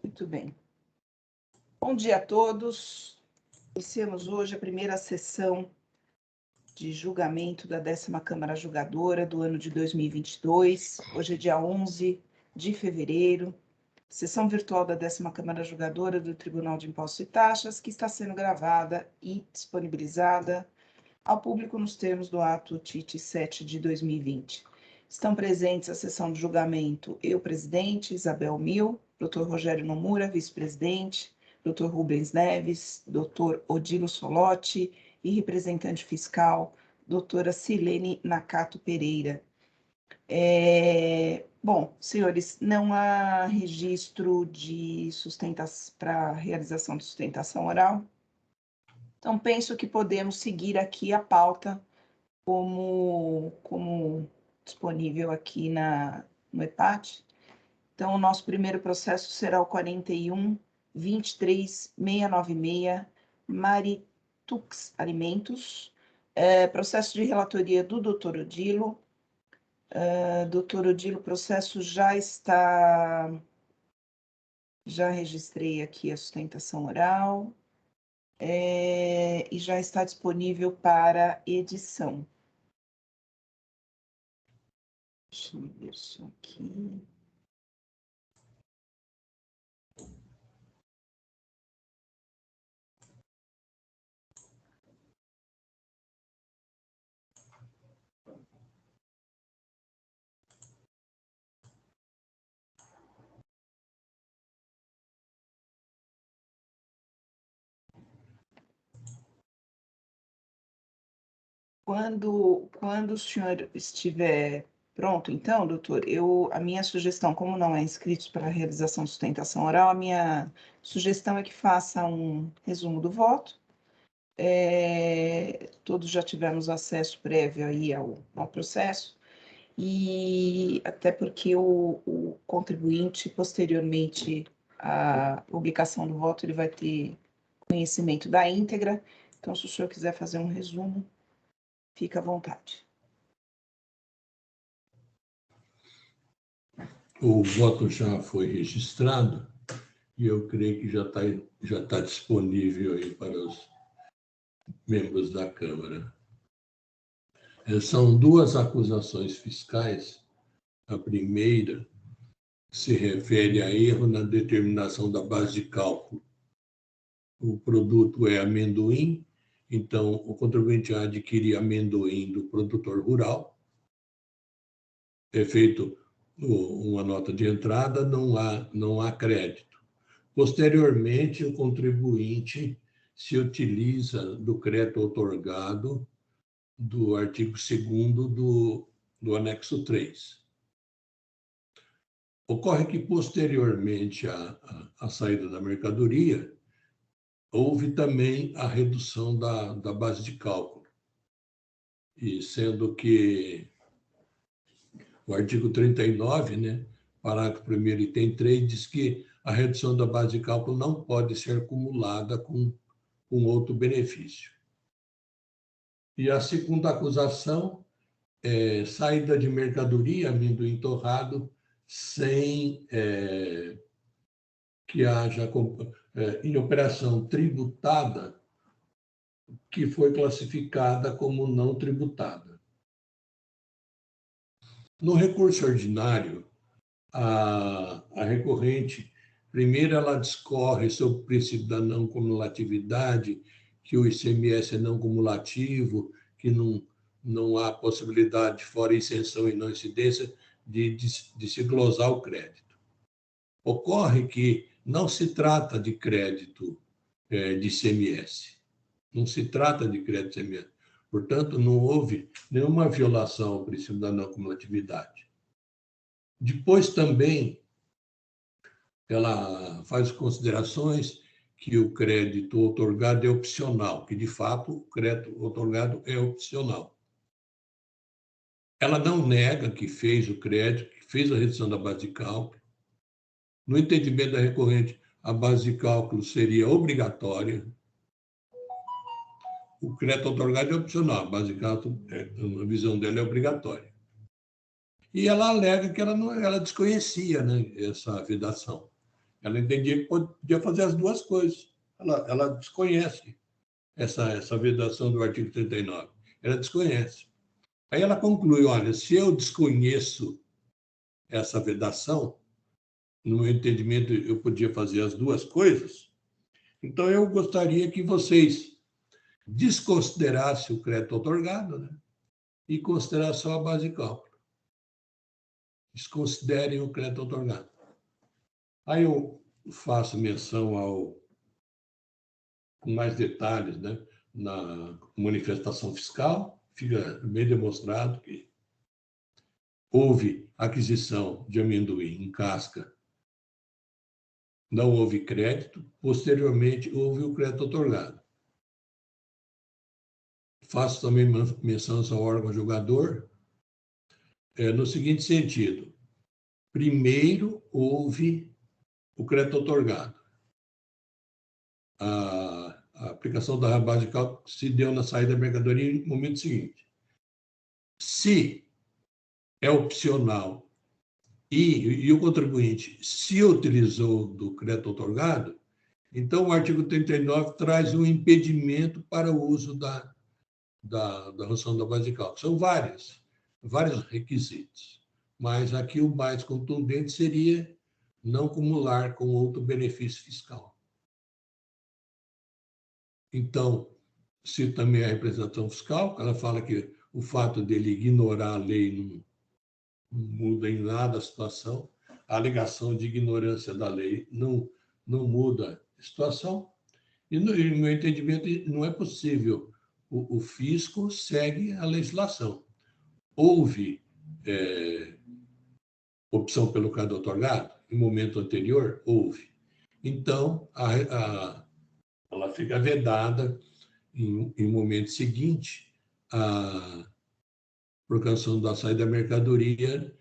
Muito bem. Bom dia a todos. Iniciamos hoje a primeira sessão de julgamento da 10ª Câmara Julgadora do ano de 2022. Hoje é dia 11 de fevereiro. Sessão virtual da 10ª Câmara Julgadora do Tribunal de Impostos e Taxas, que está sendo gravada e disponibilizada ao público nos termos do ato TIT 7 de 2020. Estão presentes à sessão de julgamento eu, presidente, Isabel Mil, Dr. Rogério Nomura, vice-presidente, Dr. Rubens Neves, Dr. Odilo Solotti e representante fiscal, doutora Silene Nakato Pereira. Bom, senhores, não há registro de para realização de sustentação oral. Então, penso que podemos seguir aqui a pauta como disponível aqui no EPAT. Então, o nosso primeiro processo será o 41.23.696, Maritux Alimentos, processo de relatoria do Dr. Odilo. Dr. Odilo, o processo já registrei aqui a sustentação oral. E já está disponível para edição. Deixa eu ver isso aqui. Quando o senhor estiver pronto, então, doutor, a minha sugestão, como não é inscrito para a realização de sustentação oral, a minha sugestão é que faça um resumo do voto. Todos já tivemos acesso prévio aí ao processo, e até porque o contribuinte, posteriormente à publicação do voto, ele vai ter conhecimento da íntegra. Então, se o senhor quiser fazer um resumo, fica à vontade. O voto já foi registrado e eu creio que já tá disponível aí para os membros da Câmara. São duas acusações fiscais. A primeira se refere a erro na determinação da base de cálculo. O produto é amendoim, então o contribuinte adquire amendoim do produtor rural. É feito uma nota de entrada, não há crédito. Posteriormente, o contribuinte se utiliza do crédito outorgado do artigo 2º do anexo 3. Ocorre que, posteriormente à saída da mercadoria, houve também a redução da base de cálculo, e sendo que o artigo 39, né, parágrafo 1º, item 3, diz que a redução da base de cálculo não pode ser acumulada com outro benefício. E a segunda acusação é saída de mercadoria, amendoim torrado, sem que haja em operação tributada, que foi classificada como não tributada. No recurso ordinário, a recorrente, primeiro, ela discorre sobre o princípio da não cumulatividade, que o ICMS é não cumulativo, que não há possibilidade, fora isenção e não incidência, de se glosar o crédito. Ocorre que não se trata de crédito de ICMS, não se trata de crédito de ICMS. Portanto, não houve nenhuma violação ao princípio da não cumulatividade. Depois também, ela faz considerações que o crédito outorgado é opcional, que, de fato, o crédito outorgado é opcional. Ela não nega que fez o crédito, que fez a redução da base de cálculo. No entendimento da recorrente, a base de cálculo seria obrigatória. O crédito outorgado é opcional, a base de cálculo, a visão dela, é obrigatória. E ela alega que ela desconhecia, né, essa vedação. Ela entendia que podia fazer as duas coisas. Ela desconhece essa vedação do artigo 39. Ela desconhece. Aí ela conclui, olha, se eu desconheço essa vedação, no meu entendimento eu podia fazer as duas coisas, então eu gostaria que vocês desconsiderassem o crédito outorgado, né, e considerassem só a base de cálculo. Desconsiderem o crédito outorgado. Aí eu faço menção com mais detalhes, né, na manifestação fiscal, fica bem demonstrado que houve aquisição de amendoim em casca, não houve crédito, posteriormente houve o crédito outorgado. Faço também menção ao órgão julgador, no seguinte sentido: primeiro houve o crédito outorgado. A aplicação da base de cálculo se deu na saída da mercadoria no momento seguinte. Se é opcional e o contribuinte se utilizou do crédito outorgado, então o artigo 39 traz um impedimento para o uso da noção da base de cálculo. São vários requisitos, mas aqui o mais contundente seria não acumular com outro benefício fiscal. Então, se também a representação fiscal, ela fala que o fato dele ignorar a lei não muda em nada a situação, a alegação de ignorância da lei não muda a situação, e no meu entendimento não é possível. O fisco segue a legislação. Houve opção pelo crédito outorgado? Em momento anterior, houve. Então, ela fica vedada em momento seguinte por canção da saída da mercadoria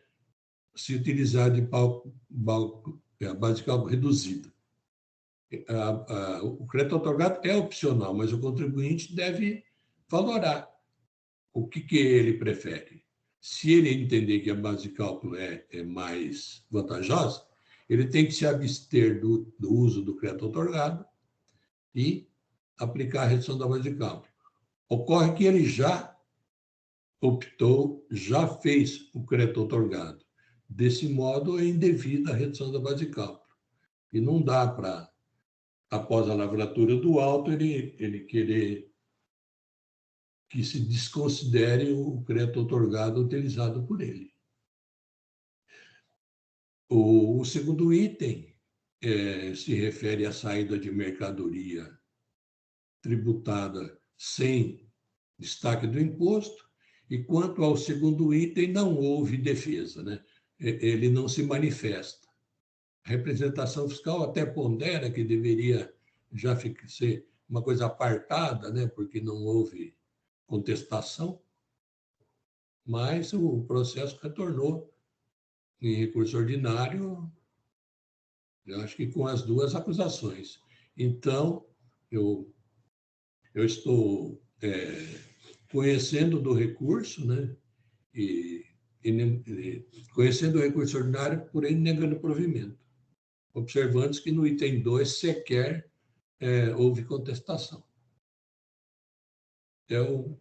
se utilizar de base de cálculo reduzida. O crédito outorgado é opcional, mas o contribuinte deve valorar o que ele prefere. Se ele entender que a base de cálculo é mais vantajosa, ele tem que se abster do uso do crédito outorgado e aplicar a redução da base de cálculo. Ocorre que ele já optou, já fez o crédito outorgado. Desse modo, é indevida a redução da base de cálculo. E não dá para, após a lavratura do auto, ele querer que se desconsidere o crédito outorgado utilizado por ele. O segundo item se refere à saída de mercadoria tributada sem destaque do imposto, e quanto ao segundo item, não houve defesa, né? Ele não se manifesta. A representação fiscal até pondera que deveria já ser uma coisa apartada, né? Porque não houve contestação, mas o processo retornou em recurso ordinário, eu acho que com as duas acusações. Então, eu estou conhecendo do recurso, né? E conhecendo o recurso ordinário, porém negando provimento, observando que no item 2 sequer houve contestação.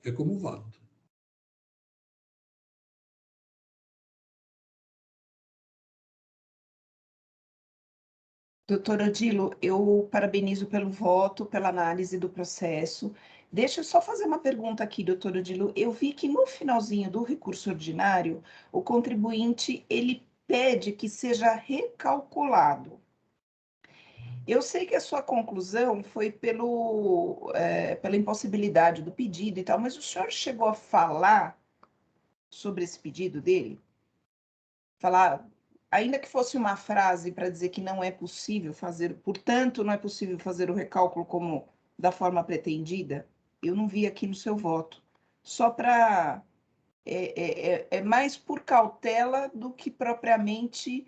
É como voto. Doutor Odilo, eu parabenizo pelo voto, pela análise do processo. Deixa eu só fazer uma pergunta aqui, doutor Odilo. Eu vi que no finalzinho do recurso ordinário, o contribuinte, ele pede que seja recalculado. Eu sei que a sua conclusão foi pela impossibilidade do pedido e tal, mas o senhor chegou a falar sobre esse pedido dele? Falar, ainda que fosse uma frase para dizer que não é possível fazer, portanto, não é possível fazer o recálculo como da forma pretendida? Eu não vi aqui no seu voto. Só para. É mais por cautela do que propriamente.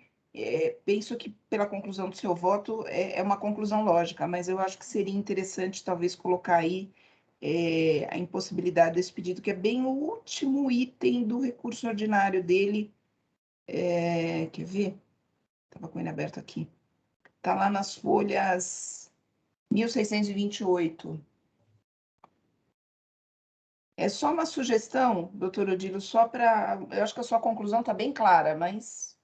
Penso que, pela conclusão do seu voto, é uma conclusão lógica, mas eu acho que seria interessante, talvez, colocar aí a impossibilidade desse pedido, que é bem o último item do recurso ordinário dele. Quer ver? Estava com ele aberto aqui. Está lá nas folhas 1628. É só uma sugestão, doutor Odilo, só para... Eu acho que a sua conclusão está bem clara, mas...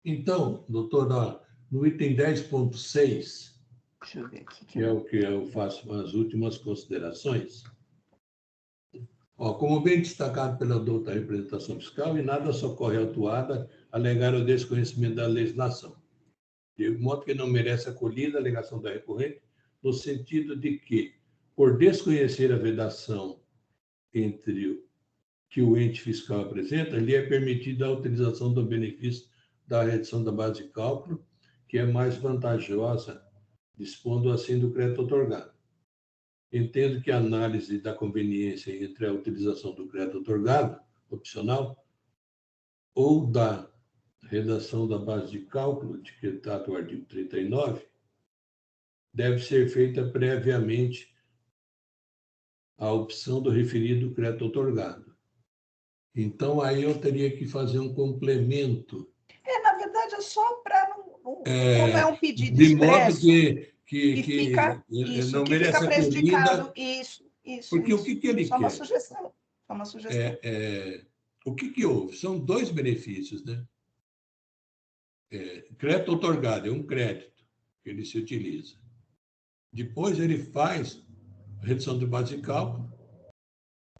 Então, doutora, no item 10.6, Deixa eu ver aqui. que é o que eu faço as últimas considerações. Ó, como bem destacado pela douta representação fiscal, e nada socorre autuada alegar o desconhecimento da legislação, de modo que não merece acolhida a alegação da recorrente, no sentido de que, por desconhecer a vedação entre que o ente fiscal apresenta, lhe é permitida a utilização do benefício da redução da base de cálculo, que é mais vantajosa, dispondo assim do crédito otorgado. Entendo que a análise da conveniência entre a utilização do crédito otorgado, opcional, ou da redação da base de cálculo, de que trata o artigo 39, deve ser feita previamente à opção do referido crédito otorgado. Então, aí eu teria que fazer um complemento. Na verdade, é só para não... Como é um pedido de modo expresso, que fica isso, não que fica merece prejudicado. acolhida, Isso. porque o que ele Só uma quer? sugestão. Só uma sugestão. O que houve? São dois benefícios, né? Crédito otorgado é um crédito que ele se utiliza. Depois ele faz redução de base de cálculo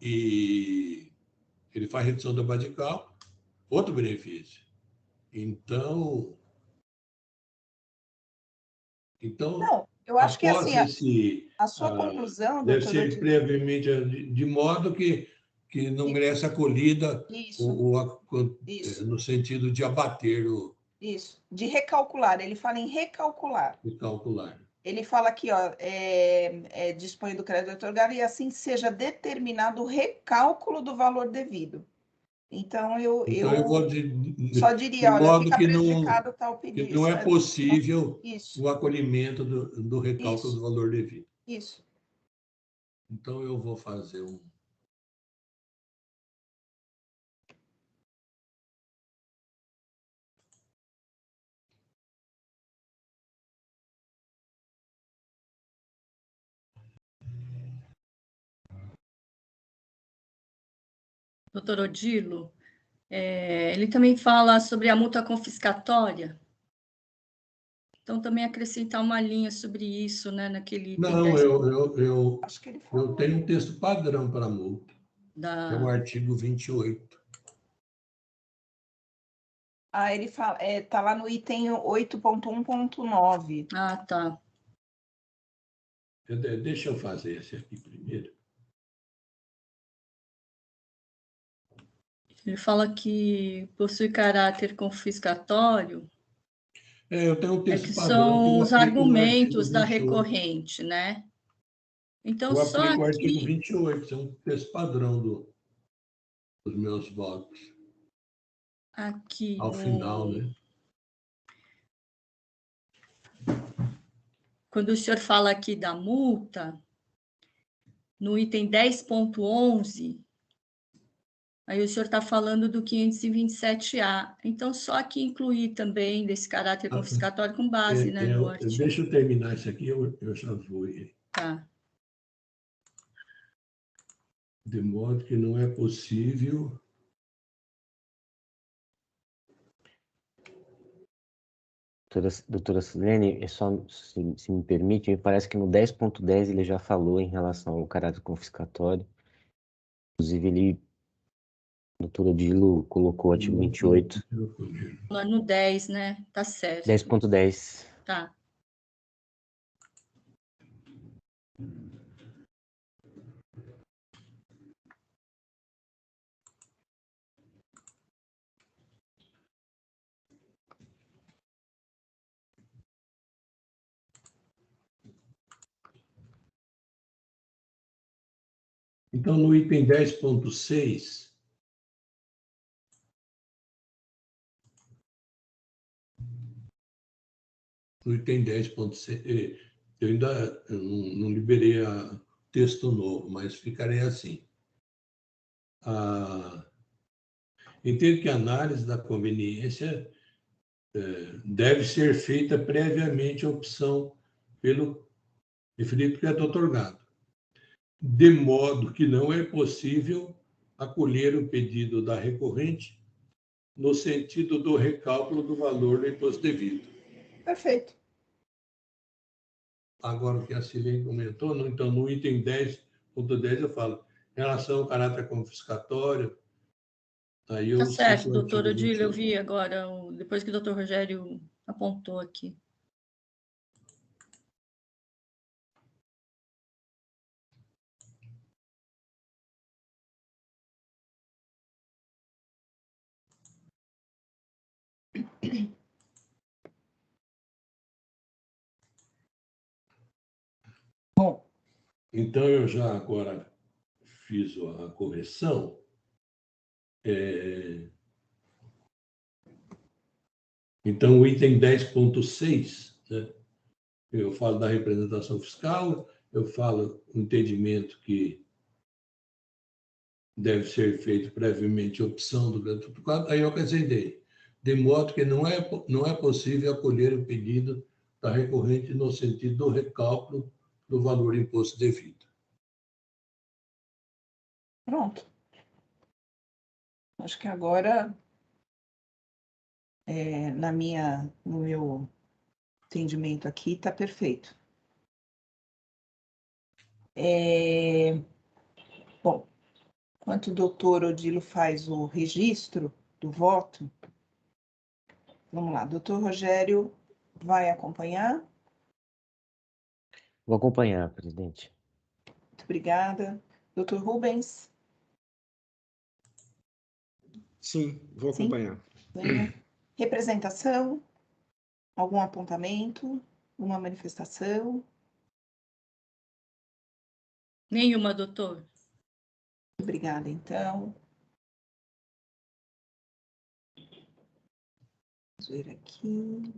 e ele faz redução da base de cálculo, outro benefício. Então, Não, eu acho que após assim, esse, a sua conclusão, deve doutor ser Odilo, previamente, de modo que não merece acolhida isso, no sentido de abater isso, de recalcular. Ele fala em recalcular. o calcular. Ele fala aqui, ó, dispõe do crédito otorgado e assim seja determinado o recálculo do valor devido. Então, eu vou só de diria, olha, modo fica que prejudicado tal pedido. que não é possível Isso, o acolhimento do recálculo do valor devido. isso. Então, eu vou fazer um... Doutor Odilo, ele também fala sobre a multa confiscatória. Então, também acrescentar uma linha sobre isso, né, naquele item Não, 10. Acho que ele falou. eu tenho um texto padrão para a multa, que é o artigo 28. Ele fala, tá lá no item 8.1.9. Ah, tá. Deixa eu fazer esse aqui primeiro. Ele fala que possui caráter confiscatório. Eu tenho um texto que padrão são que eu os aplico no artigo argumentos da 28. recorrente, né? Então, Eu só aplico o artigo aqui... 28, é um texto padrão dos meus votos. Aqui Ao final, né? Quando o senhor fala aqui da multa, no item 10.11, aí o senhor está falando do 527A. Então, só aqui incluir também desse caráter confiscatório com base, né, no artigo. Deixa eu terminar isso aqui, eu já vou. Tá. De modo que não é possível... Doutora Silene, se me permite, me parece que no 10.10 ele já falou em relação ao caráter confiscatório. Inclusive, o doutor Odilo colocou o artigo 28. No 10, né? Tá certo. 10.10. Tá. Então, no item 10.6, no item 10.6, eu ainda não liberei o texto novo, mas ficarei assim. Entendo que a análise da conveniência deve ser feita previamente a opção pelo referido crédito otorgado, de modo que não é possível acolher o pedido da recorrente no sentido do recálculo do valor do imposto devido. Perfeito. Agora, o que a Silene comentou, então, no item 10.10, eu falo, em relação ao caráter confiscatório, aí eu Tá certo, cito o doutor artigo Odílio, eu 21. vi agora, depois que o doutor Rogério apontou aqui. Bom, Então, eu já agora fiz a correção. Então, o item 10.6, né, eu falo da representação fiscal, eu falo o entendimento que deve ser feito previamente a opção do crédito otorgado, aí eu acrescentei, de modo que não é possível acolher o pedido da recorrente no sentido do recálculo do valor imposto devido. pronto. Acho que agora, no meu entendimento aqui, está perfeito. Bom, enquanto o doutor Odilo faz o registro do voto, vamos lá, doutor Rogério vai acompanhar. Vou acompanhar, presidente. Muito obrigada. Doutor Rubens? Sim, vou Sim? acompanhar. Venha. Representação? Algum apontamento? Uma manifestação? Nenhuma, doutor. Obrigada, então. Vamos ver aqui.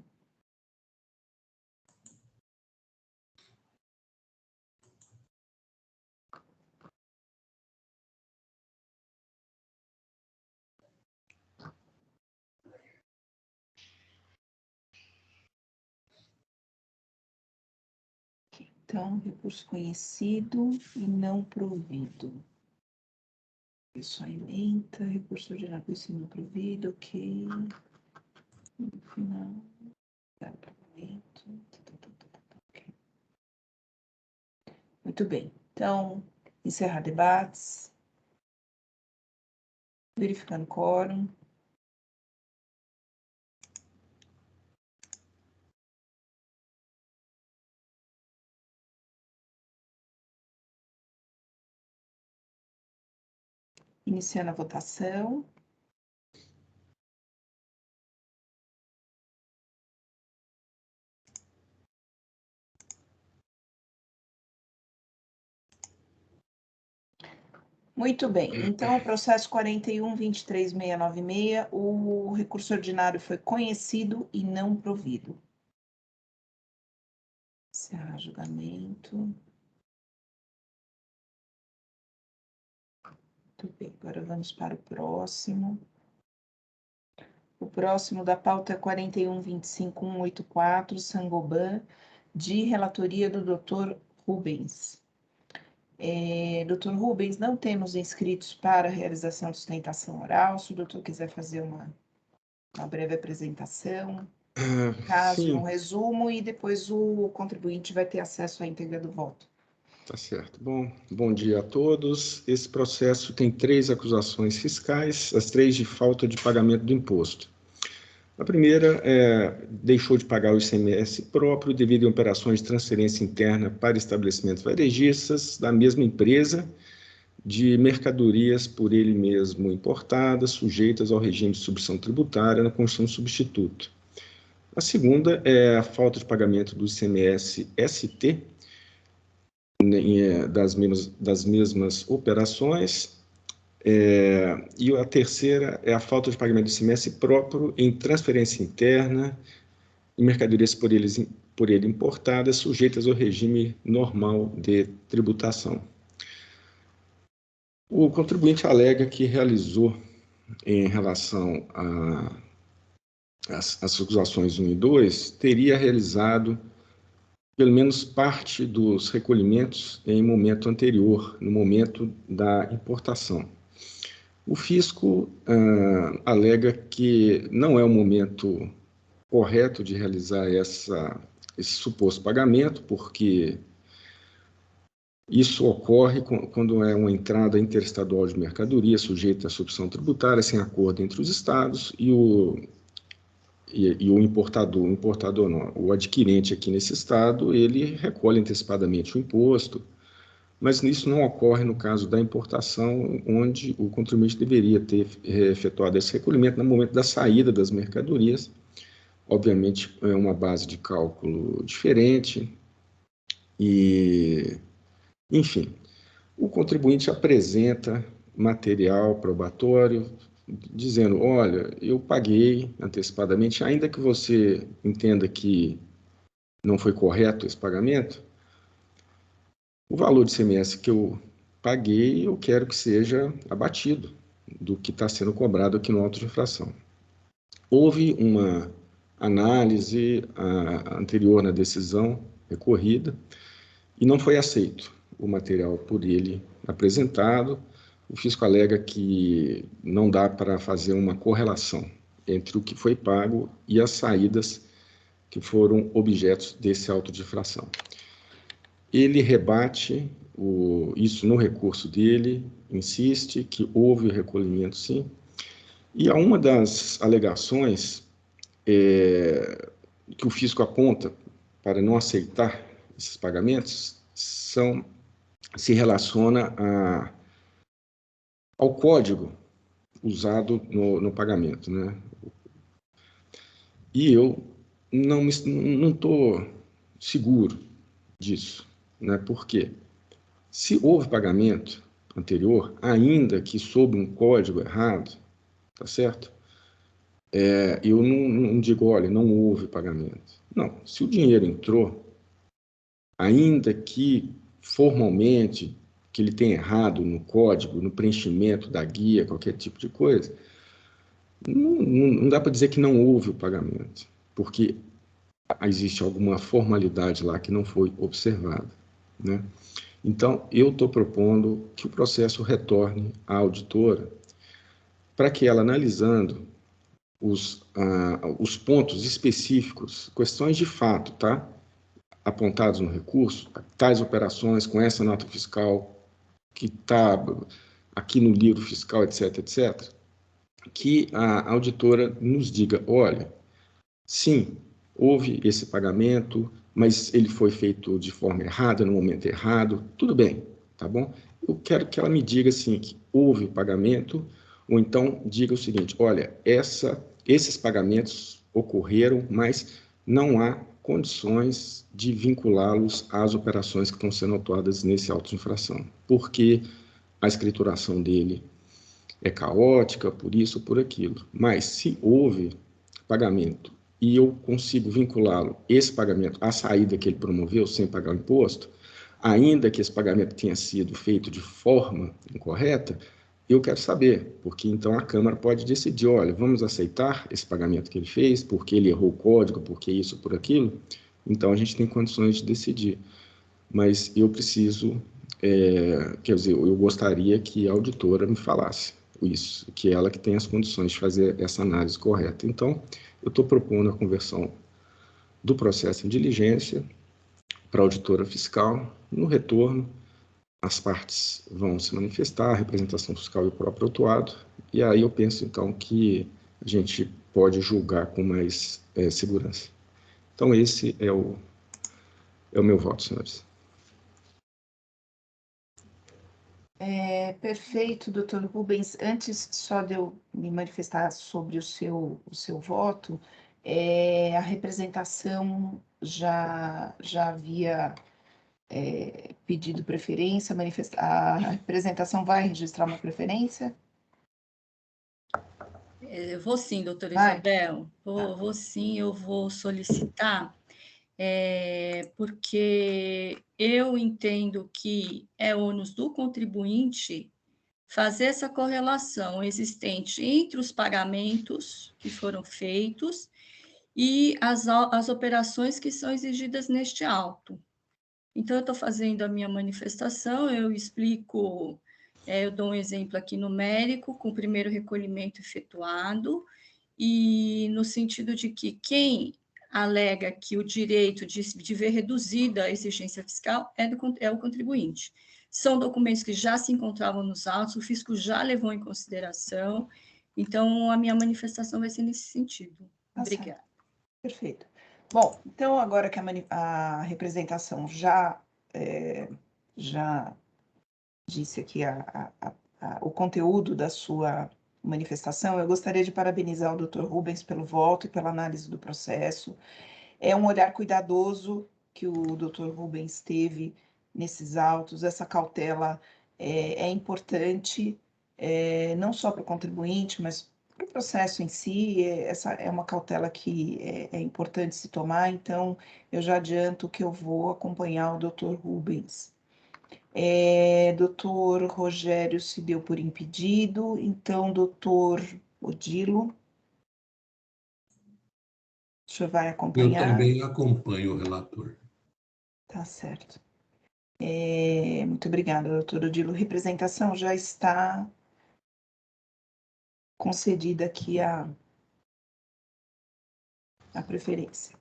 Então, recurso conhecido e não provido. Isso aí ementa, recurso ordinário conhecido e não provido, ok. No final, ok. Muito bem. Então, encerrar debates. Verificando quórum. Iniciando a votação. Muito bem. Então, o processo 41.23.696, o recurso ordinário foi conhecido e não provido. Encerrar julgamento. Muito bem. Agora vamos para o próximo. O próximo da pauta é 41.25.184, Sangoban, de relatoria do Dr. Rubens. Dr. Rubens, não temos inscritos para a realização de sustentação oral. Se o doutor quiser fazer uma breve apresentação, caso Sim, um resumo, e depois o contribuinte vai ter acesso à íntegra do voto. tá certo. Bom dia a todos. Esse processo tem 3 acusações fiscais, as 3 de falta de pagamento do imposto. A primeira deixou de pagar o ICMS próprio devido a operações de transferência interna para estabelecimentos varejistas da mesma empresa de mercadorias por ele mesmo importadas, sujeitas ao regime de substituição tributária na Constituição do Substituto. A segunda é a falta de pagamento do ICMS-ST das mesmas operações. E a terceira é a falta de pagamento do ICMS próprio em transferência interna e mercadorias por ele importadas, sujeitas ao regime normal de tributação. O contribuinte alega que realizou, em relação as acusações 1 e 2, teria realizado pelo menos parte dos recolhimentos em momento anterior, no momento da importação. O fisco alega que não é o momento correto de realizar esse suposto pagamento, porque isso ocorre quando é uma entrada interestadual de mercadoria sujeita à substituição tributária sem acordo entre os estados e o importador não, o adquirente aqui nesse estado, ele recolhe antecipadamente o imposto, mas isso não ocorre no caso da importação, onde o contribuinte deveria ter efetuado esse recolhimento no momento da saída das mercadorias. Obviamente, é uma base de cálculo diferente e, enfim, o contribuinte apresenta material probatório dizendo, olha, eu paguei antecipadamente, ainda que você entenda que não foi correto esse pagamento, o valor de ICMS que eu paguei, eu quero que seja abatido do que está sendo cobrado aqui no auto de infração. Houve uma análise anterior na decisão recorrida e não foi aceito o material por ele apresentado. O fisco alega que não dá para fazer uma correlação entre o que foi pago e as saídas que foram objetos desse auto de infração. Ele rebate isso no recurso dele, insiste que houve o recolhimento sim, e a uma das alegações que o fisco aponta para não aceitar esses pagamentos se relaciona ao código usado no pagamento, né? E eu não estou seguro disso, né? Porque se houve pagamento anterior, ainda que sob um código errado, tá certo? Eu não digo, olha, não houve pagamento. Não, se o dinheiro entrou, ainda que formalmente que ele tenha errado no código, no preenchimento da guia, qualquer tipo de coisa, não dá para dizer que não houve o pagamento, porque existe alguma formalidade lá que não foi observada, né? Então, eu estou propondo que o processo retorne à auditora para que ela, analisando os pontos específicos, questões de fato, tá? Apontados no recurso, tais operações com essa nota fiscal que está aqui no livro fiscal, etc., etc., que a auditora nos diga, olha, sim, houve esse pagamento, mas ele foi feito de forma errada, no momento errado, tudo bem, tá bom? Eu quero que ela me diga, assim, que houve o pagamento, ou então diga o seguinte, olha, esses pagamentos ocorreram, mas não há condições de vinculá-los às operações que estão sendo atuadas nesse auto de infração, porque a escrituração dele é caótica, por isso ou por aquilo. Mas se houve pagamento e eu consigo vinculá-lo, esse pagamento, à saída que ele promoveu sem pagar o imposto, ainda que esse pagamento tenha sido feito de forma incorreta, eu quero saber, porque então a Câmara pode decidir, olha, vamos aceitar esse pagamento que ele fez, porque ele errou o código, porque isso, por aquilo. Então a gente tem condições de decidir. Mas eu preciso, quer dizer, eu gostaria que a auditora me falasse isso, que ela que tem as condições de fazer essa análise correta. Então, eu estou propondo a conversão do processo em diligência para a auditora fiscal. No retorno, as partes vão se manifestar, a representação fiscal e o próprio autuado, e aí eu penso, então, que a gente pode julgar com mais segurança. Então, esse é o meu voto, senhores. Perfeito, doutor Rubens. Antes só de eu me manifestar sobre o seu voto, a representação já havia pedido preferência, a representação vai registrar uma preferência? Eu vou sim, doutora Vai. Isabel, vou sim, eu vou solicitar, porque eu entendo que é ônus do contribuinte fazer essa correlação existente entre os pagamentos que foram feitos e as operações que são exigidas neste auto. Então, eu estou fazendo a minha manifestação, eu explico, eu dou um exemplo aqui numérico, com o primeiro recolhimento efetuado, e no sentido de que quem alega que o direito de ver reduzida a exigência fiscal é o contribuinte. São documentos que já se encontravam nos autos, o fisco já levou em consideração, então a minha manifestação vai ser nesse sentido. Obrigada. Certo. Perfeito. Bom, então agora que a representação já disse aqui o conteúdo da sua manifestação, eu gostaria de parabenizar o Dr. Rubens pelo voto e pela análise do processo. É um olhar cuidadoso que o Dr. Rubens teve nesses autos, essa cautela é importante, não só para o contribuinte, mas para o processo em si. Essa é uma cautela que é importante se tomar, então eu já adianto que eu vou acompanhar o Dr. Rubens. Dr. Rogério se deu por impedido, então, Dr. Odilo, o senhor vai acompanhar? Eu também acompanho o relator. Tá certo. Muito obrigada, doutor Odilo. Representação já está concedida aqui a preferência.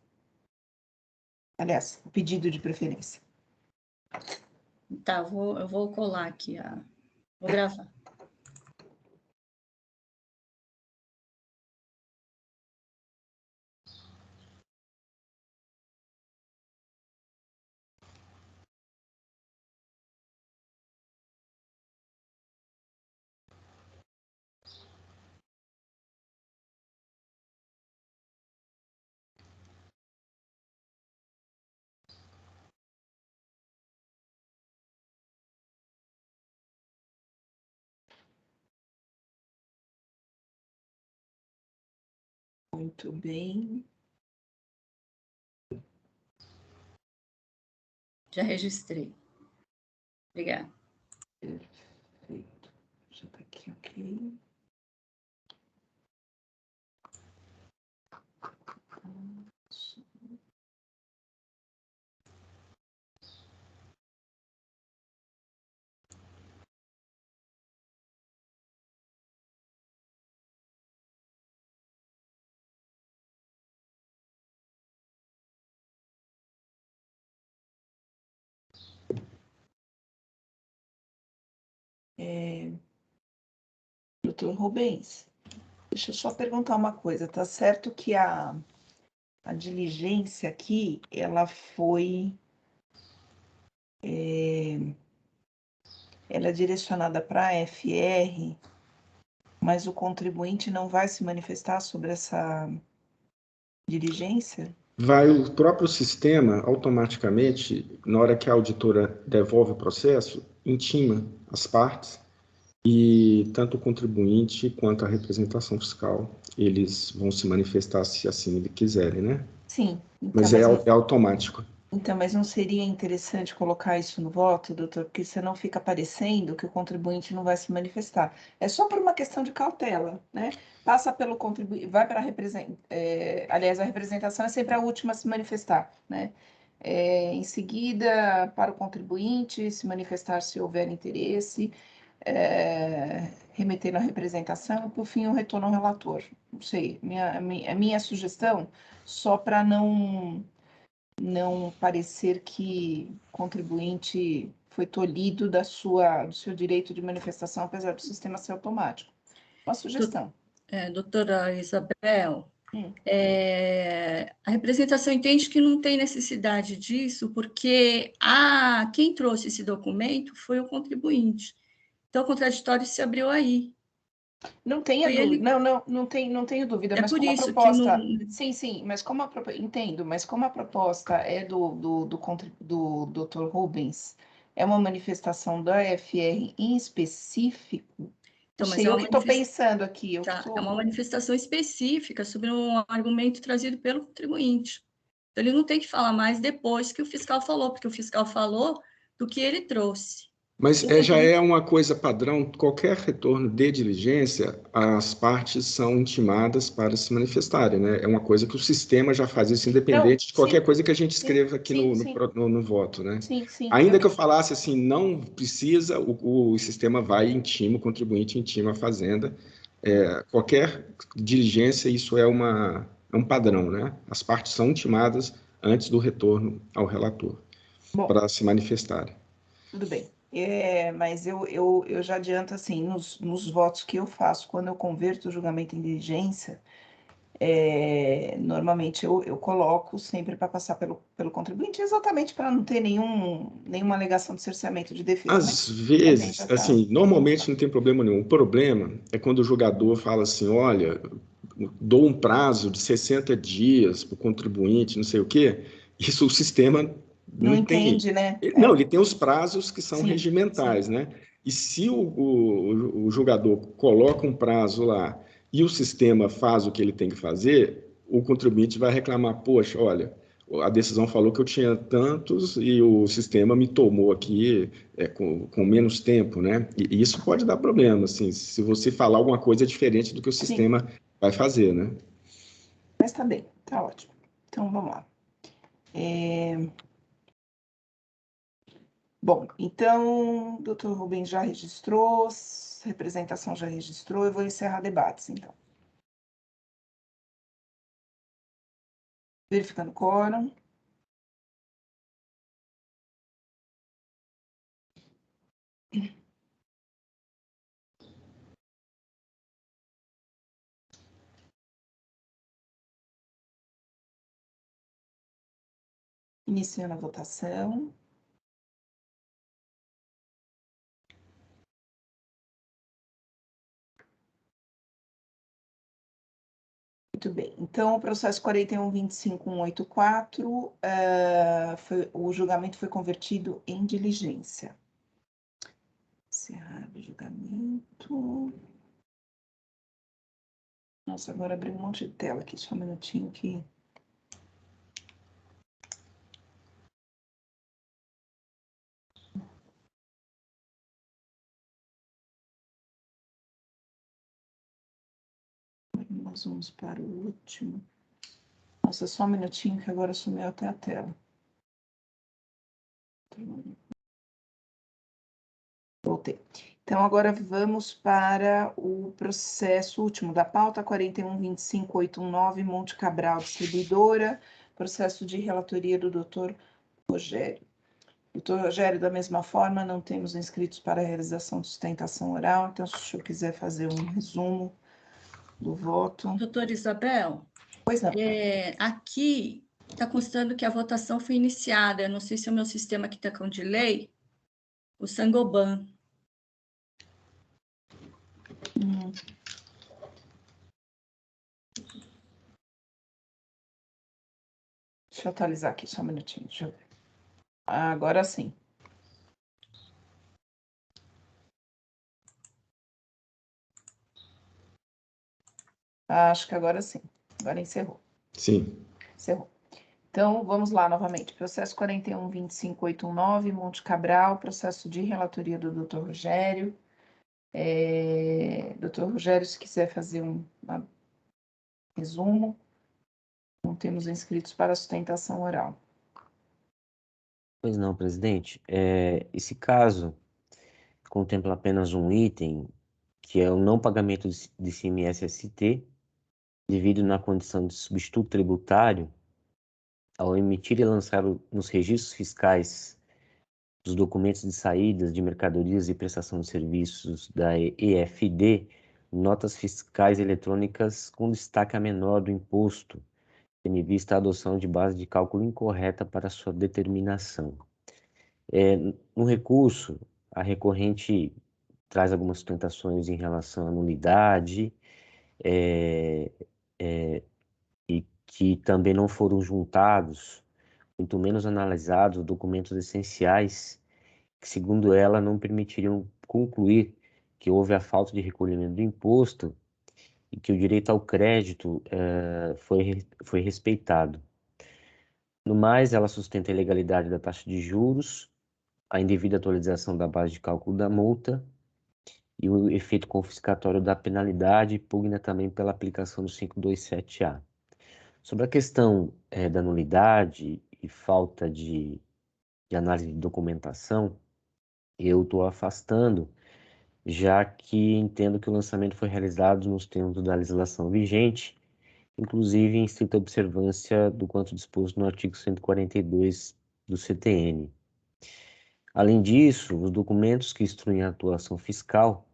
Aliás, o pedido de preferência. Tá, eu vou colar aqui, vou gravar. Muito bem. Já registrei. Obrigada. Perfeito. Já está aqui, ok. Doutor Rubens, deixa eu só perguntar uma coisa. Tá certo que a diligência aqui, ela foi... ela é direcionada para a FR, mas o contribuinte não vai se manifestar sobre essa diligência? Vai o próprio sistema, automaticamente, na hora que a auditora devolve o processo, intima as partes e tanto o contribuinte quanto a representação fiscal, eles vão se manifestar se assim eles quiserem, né? Sim. Então, Mas é automático. Então, mas não seria interessante colocar isso no voto, doutor? Porque senão fica parecendo que o contribuinte não vai se manifestar. É só por uma questão de cautela, né? Passa pelo contribuinte, vai para a representação. Aliás, a representação é sempre a última a se manifestar, né? Em seguida, para o contribuinte se manifestar se houver interesse, remeter na representação e, por fim, o retorno ao relator. Não sei, minha sugestão, só para não parecer que o contribuinte foi tolhido do seu direito de manifestação, apesar do sistema ser automático. Uma sugestão. Doutora Isabel, a representação entende que não tem necessidade disso, porque quem trouxe esse documento foi o contribuinte. Então, o contraditório se abriu aí. Não tenha dúvida. Não tenho dúvida. Mas por como isso a proposta... que não... Sim, mas como entendo, mas como a proposta é do Dr. Rubens, é uma manifestação da FR em específico, Então, sei, eu que estou pensando aqui. É uma manifestação específica sobre um argumento trazido pelo contribuinte. Então, ele não tem que falar mais depois que o fiscal falou, porque o fiscal falou do que ele trouxe. Mas já é uma coisa padrão, qualquer retorno de diligência, as partes são intimadas para se manifestarem, né? É uma coisa que o sistema já faz isso, independente de qualquer coisa que a gente escreva aqui no voto, né? Sim, sim. Ainda que eu falasse assim, não precisa, o sistema vai e intima, o contribuinte intima a fazenda. Qualquer diligência, isso é um padrão, né? As partes são intimadas antes do retorno ao relator, para se manifestarem. Tudo bem. Mas eu já adianto, assim, nos votos que eu faço, quando eu converto o julgamento em diligência, normalmente eu coloco sempre para passar pelo contribuinte, exatamente para não ter nenhuma alegação de cerceamento de defesa. Às vezes, assim, normalmente não tem problema nenhum. O problema é quando o julgador fala assim, olha, dou um prazo de 60 dias para o contribuinte, não sei o quê, isso o sistema não entende, né? Não, ele tem os prazos que são regimentais, né? E se o julgador coloca um prazo lá e o sistema faz o que ele tem que fazer, o contribuinte vai reclamar, poxa, olha, a decisão falou que eu tinha tantos e o sistema me tomou aqui com menos tempo, né? E isso pode dar problema, assim, se você falar alguma coisa diferente do que o sistema vai fazer, né? Mas tá bem, tá ótimo. Então, vamos lá. Bom, então, o doutor Rubens já registrou, representação já registrou, eu vou encerrar debates, então. Verificando o quórum. Iniciando a votação. Muito bem. Então, o processo 41.25.184, o julgamento foi convertido em diligência. Encerrar o julgamento. Nossa, agora abriu um monte de tela aqui, só um minutinho que... Nós vamos para o último. Nossa, só um minutinho que agora sumiu até a tela. Voltei. Então, agora vamos para o processo último da pauta, 41.25.819, Monte Cabral Distribuidora, processo de relatoria do doutor Rogério. Doutor Rogério, da mesma forma, não temos inscritos para a realização de sustentação oral, então, se o senhor quiser fazer um resumo do voto. Doutora Isabel, pois não. Aqui está constando que a votação foi iniciada, eu não sei se é o meu sistema aqui está com delay, o Sangoban. Deixa eu atualizar aqui, só um minutinho, deixa eu ver. Agora sim. Acho que agora sim. Agora encerrou. Sim. Encerrou. Então, vamos lá novamente. Processo 41.25.819, Monte Cabral, processo de relatoria do doutor Rogério. Doutor Rogério, se quiser fazer um resumo. Não temos inscritos para a sustentação oral. Pois não, presidente. Esse caso contempla apenas um item, que é o não pagamento de ICMS-ST, devido na condição de substituto tributário, ao emitir e lançar nos registros fiscais dos documentos de saídas de mercadorias e prestação de serviços da EFD, notas fiscais eletrônicas com destaque a menor do imposto, tendo em vista a adoção de base de cálculo incorreta para sua determinação. No recurso, a recorrente traz algumas sustentações em relação à nulidade, e que também não foram juntados, muito menos analisados, documentos essenciais que, segundo ela, não permitiriam concluir que houve a falta de recolhimento do imposto e que o direito ao crédito foi respeitado. No mais, ela sustenta a ilegalidade da taxa de juros, a indevida atualização da base de cálculo da multa e o efeito confiscatório da penalidade, pugna também pela aplicação do 527A. Sobre a questão da nulidade e falta de análise de documentação, eu estou afastando, já que entendo que o lançamento foi realizado nos termos da legislação vigente, inclusive em estrita observância do quanto disposto no artigo 142 do CTN. Além disso, os documentos que instruem a atuação fiscal,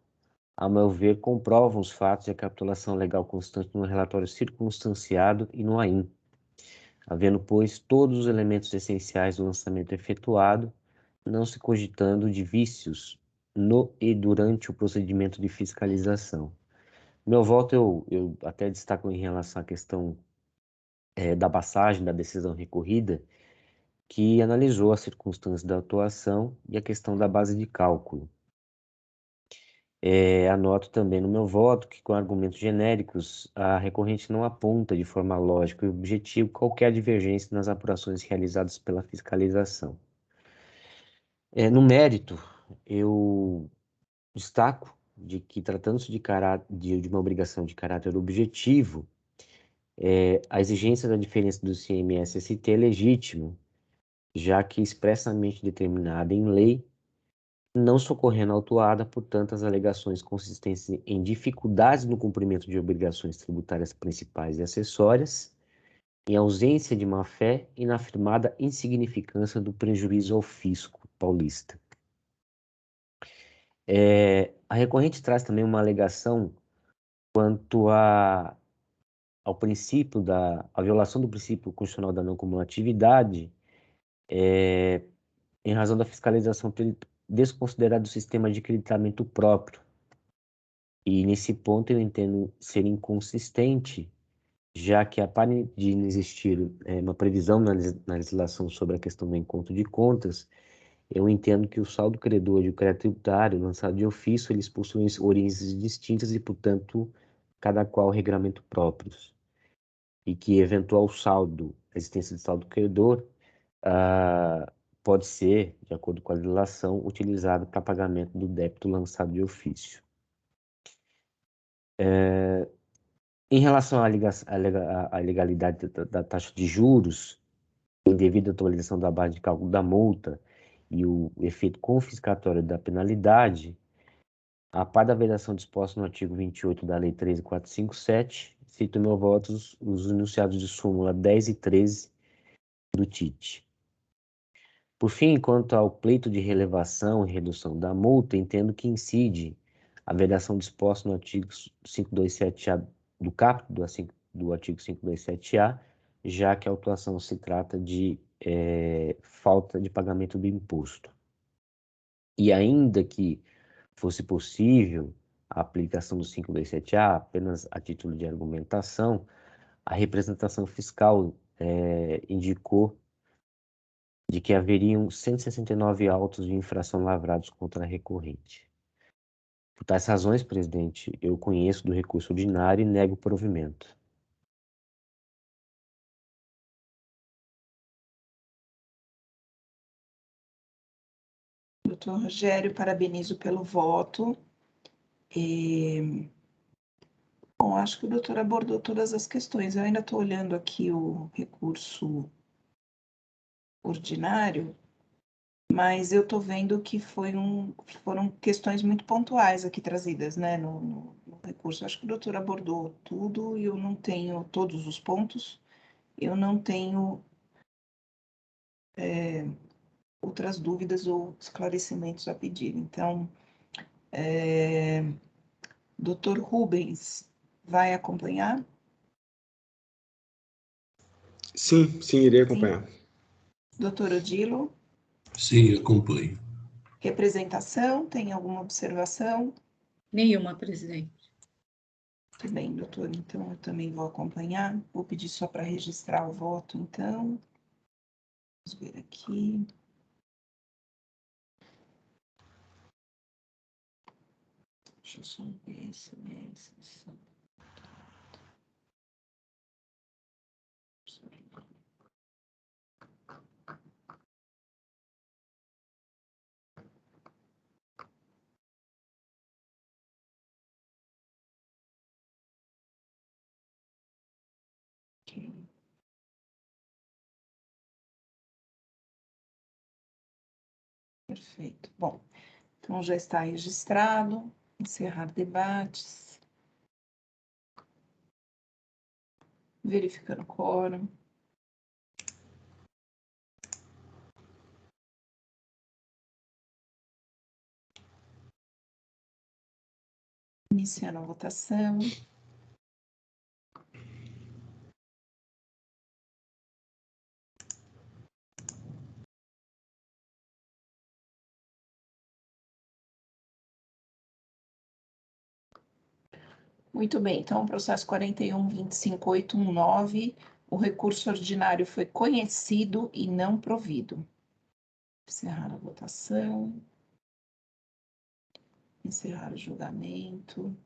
a meu ver, comprovam os fatos de capitulação legal constante no relatório circunstanciado e no AIM, havendo, pois, todos os elementos essenciais do lançamento efetuado, não se cogitando de vícios no e durante o procedimento de fiscalização. Meu voto eu até destaco em relação à questão da passagem da decisão recorrida, que analisou as circunstâncias da atuação e a questão da base de cálculo. Anoto também no meu voto que, com argumentos genéricos, a recorrente não aponta de forma lógica e objetiva qualquer divergência nas apurações realizadas pela fiscalização. No mérito, eu destaco de que, tratando-se de uma obrigação de caráter objetivo, a exigência da diferença do CMS-ST é legítima, já que expressamente determinada em lei, não socorrendo a autuada, portanto, as alegações consistentes em dificuldades no cumprimento de obrigações tributárias principais e acessórias, em ausência de má-fé e na afirmada insignificância do prejuízo ao fisco paulista. A recorrente traz também uma alegação quanto ao princípio a violação do princípio constitucional da não cumulatividade, em razão da fiscalização ter desconsiderado o sistema de creditamento próprio. E nesse ponto eu entendo ser inconsistente, já que a par de não existir uma previsão na legislação sobre a questão do encontro de contas, eu entendo que o saldo credor e o crédito tributário lançado de ofício, eles possuem origens distintas e, portanto, cada qual regramento próprios. E que eventual saldo, a existência de saldo credor, pode ser, de acordo com a legislação, utilizado para pagamento do débito lançado de ofício. Em relação à legalidade da taxa de juros, indevida atualização da base de cálculo da multa e o efeito confiscatório da penalidade, a par da vedação disposta no artigo 28 da Lei 13.457, cito meu voto os enunciados de súmula 10 e 13 do TIT. Por fim, quanto ao pleito de relevação e redução da multa, entendo que incide a vedação disposta no artigo 527A do caput do artigo 527A, já que a autuação se trata de falta de pagamento do imposto. E ainda que fosse possível a aplicação do 527A apenas a título de argumentação, a representação fiscal indicou de que haveriam 169 autos de infração lavrados contra a recorrente. Por tais razões, presidente, eu conheço do recurso ordinário e nego o provimento. Doutor Rogério, parabenizo pelo voto. Bom, acho que o doutor abordou todas as questões. Eu ainda estou olhando aqui o recurso ordinário, mas eu estou vendo que foram questões muito pontuais aqui trazidas, né, no recurso. Acho que o doutor abordou tudo e eu não tenho todos os pontos, eu não tenho outras dúvidas ou esclarecimentos a pedir. Então, doutor Rubens vai acompanhar? Sim, irei acompanhar. Doutor Odilo? Sim, acompanho. Representação, tem alguma observação? Nenhuma, presidente. Tudo bem, doutor. Então, eu também vou acompanhar. Vou pedir só para registrar o voto, então. Vamos ver aqui. Deixa eu só ver esse. Perfeito. Bom, então já está registrado. Encerrar debates. Verificando o quórum. Iniciando a votação. Muito bem, então, o processo 41.25.819, o recurso ordinário foi conhecido e não provido. Encerrar a votação. Encerrar o julgamento.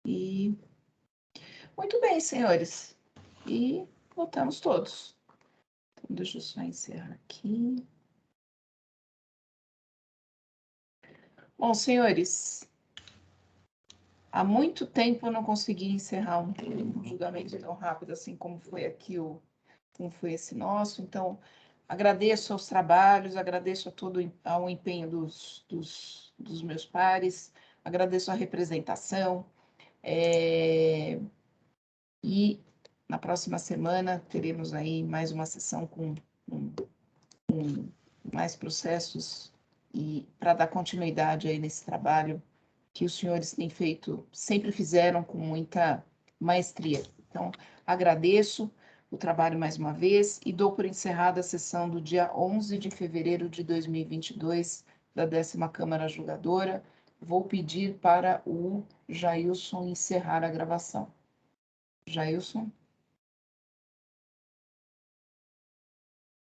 E... Muito bem, senhores. E votamos todos. Então, deixa eu só encerrar aqui. Bom, senhores, há muito tempo eu não consegui encerrar um julgamento tão rápido assim como foi aqui, como foi esse nosso. Então, agradeço aos trabalhos, agradeço ao empenho dos meus pares, agradeço a representação. E na próxima semana teremos aí mais uma sessão com mais processos e para dar continuidade aí nesse trabalho que os senhores têm feito, sempre fizeram com muita maestria. Então, agradeço o trabalho mais uma vez e dou por encerrada a sessão do dia 11 de fevereiro de 2022 da 10ª Câmara Julgadora. Vou pedir para o Jailson encerrar a gravação. Jailson.